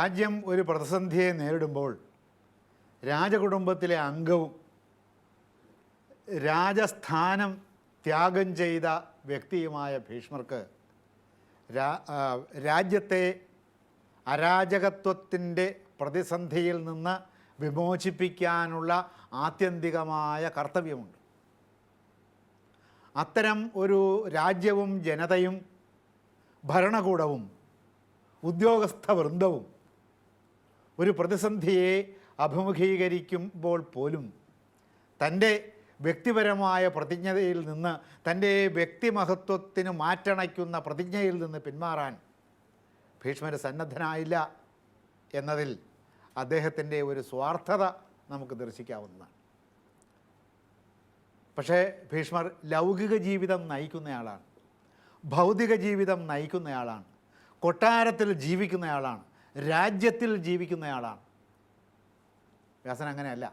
രാജ്യം ഒരു പ്രതിസന്ധിയെ നേരിടുമ്പോൾ രാജകുടുംബത്തിലെ അംഗവും രാജസ്ഥാനം ത്യാഗം ചെയ്ത വ്യക്തിയുമായ ഭീഷ്മർക്ക് രാജ്യത്തെ അരാജകത്വത്തിൻ്റെ പ്രതിസന്ധിയിൽ നിന്ന് വിമോചിപ്പിക്കാനുള്ള ആത്യന്തികമായ കർത്തവ്യമുണ്ട്. അത്തരം ഒരു രാജ്യവും ജനതയും ഭരണകൂടവും ഉദ്യോഗസ്ഥ വൃന്ദവും ഒരു പ്രതിസന്ധിയെ അഭിമുഖീകരിക്കുമ്പോൾ പോലും തൻ്റെ വ്യക്തിപരമായ പ്രതിജ്ഞയിൽ നിന്ന്, തൻ്റെ വ്യക്തിമഹത്വത്തിന് മാറ്റണയ്ക്കുന്ന പ്രതിജ്ഞയിൽ നിന്ന് പിന്മാറാൻ ഭീഷ്മർ സന്നദ്ധനായില്ല എന്നതിൽ അദ്ദേഹത്തിൻ്റെ ഒരു സ്വാർത്ഥത നമുക്ക് ദർശിക്കാവുന്നതാണ്. പക്ഷേ ഭീഷ്മർ ലൗകിക ജീവിതം നയിക്കുന്നയാളാണ്, ഭൗതിക ജീവിതം നയിക്കുന്നയാളാണ്, കൊട്ടാരത്തിൽ ജീവിക്കുന്നയാളാണ്, രാജ്യത്തിൽ ജീവിക്കുന്നയാളാണ്. വ്യാസൻ അങ്ങനെയല്ല.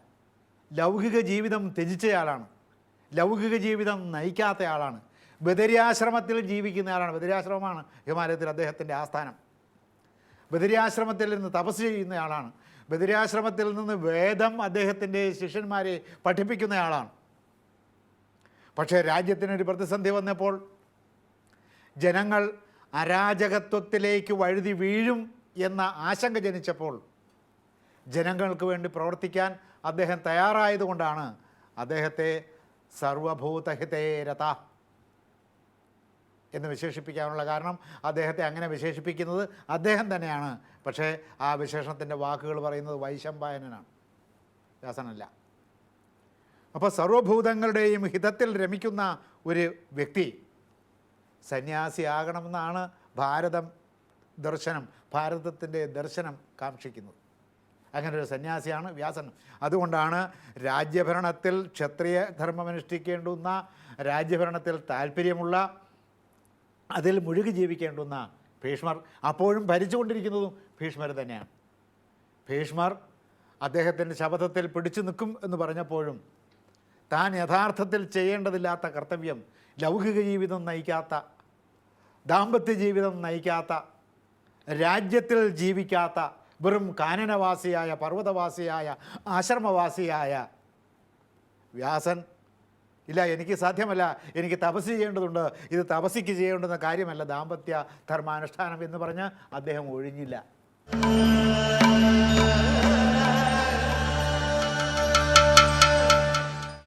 ലൗകിക ജീവിതം ത്യജിച്ചയാളാണ്, ലൗകിക ജീവിതം നയിക്കാത്തയാളാണ്, ബദരിയാശ്രമത്തിൽ ജീവിക്കുന്നയാളാണ്. ബദരിയാശ്രമമാണ് ഹിമാലയത്തിൽ അദ്ദേഹത്തിൻ്റെ ആസ്ഥാനം. ബദരിയാശ്രമത്തിൽ നിന്ന് തപസ് ചെയ്യുന്നയാളാണ്. ബദരിയാശ്രമത്തിൽ നിന്ന് വേദം അദ്ദേഹത്തിൻ്റെ ശിഷ്യന്മാരെ പഠിപ്പിക്കുന്നയാളാണ്. പക്ഷേ രാജ്യത്തിനൊരു പ്രതിസന്ധി വന്നപ്പോൾ, ജനങ്ങൾ അരാജകത്വത്തിലേക്ക് വഴുതി വീഴും എന്ന ആശങ്ക ജനിച്ചപ്പോൾ, ജനങ്ങൾക്ക് വേണ്ടി പ്രവർത്തിക്കാൻ അദ്ദേഹം തയ്യാറായതുകൊണ്ടാണ് അദ്ദേഹത്തെ സർവഭൂതഹിതേ രഥ എന്ന് വിശേഷിപ്പിക്കാനുള്ള കാരണം. അദ്ദേഹത്തെ അങ്ങനെ വിശേഷിപ്പിക്കുന്നത് അദ്ദേഹം തന്നെയാണ്. പക്ഷേ ആ വിശേഷണത്തിൻ്റെ വാക്കുകൾ പറയുന്നത് വൈശമ്പായനനാണ്, വ്യാസനല്ല. അപ്പോൾ സർവഭൂതങ്ങളുടെയും ഹിതത്തിൽ രമിക്കുന്ന ഒരു വ്യക്തി സന്യാസിയാകണമെന്നാണ് ഭാരതത്തിൻ്റെ ദർശനം കാക്ഷിക്കുന്നത്. അങ്ങനെ ഒരു സന്യാസിയാണ് വ്യാസൻ. അതുകൊണ്ടാണ് രാജ്യഭരണത്തിൽ ക്ഷത്രിയ ധർമ്മമനുഷ്ഠിക്കേണ്ടുന്ന, രാജ്യഭരണത്തിൽ താല്പര്യമുള്ള, അതിൽ മുഴുകി ജീവിക്കേണ്ടുന്ന ഭീഷ്മർ അപ്പോഴും ഭരിച്ചുകൊണ്ടിരിക്കുന്നതും ഭീഷ്മർ തന്നെയാണ്. ഭീഷ്മർ അദ്ദേഹത്തിൻ്റെ ശപഥത്തിൽ പിടിച്ചു നിൽക്കും എന്ന് പറഞ്ഞപ്പോഴും താൻ യഥാർത്ഥത്തിൽ ചെയ്യേണ്ടതില്ലാത്ത കർത്തവ്യം, ലൗകിക ജീവിതം നയിക്കാത്ത, ദാമ്പത്യ ജീവിതം നയിക്കാത്ത, രാജ്യത്തിൽ ജീവിക്കാത്ത, വെറും കാനനവാസിയായ, പർവ്വതവാസിയായ, ആശ്രമവാസിയായ വ്യാസൻ ഇല്ല, എനിക്ക് സാധ്യമല്ല, എനിക്ക് തപസ് ചെയ്യേണ്ടതുണ്ട്, ഇത് തപസ്സിക്ക് ചെയ്യേണ്ടുന്ന കാര്യമല്ല ദാമ്പത്യ ധർമാനുഷ്ഠാനം എന്ന് പറഞ്ഞ് അദ്ദേഹം ഒഴിഞ്ഞില്ല.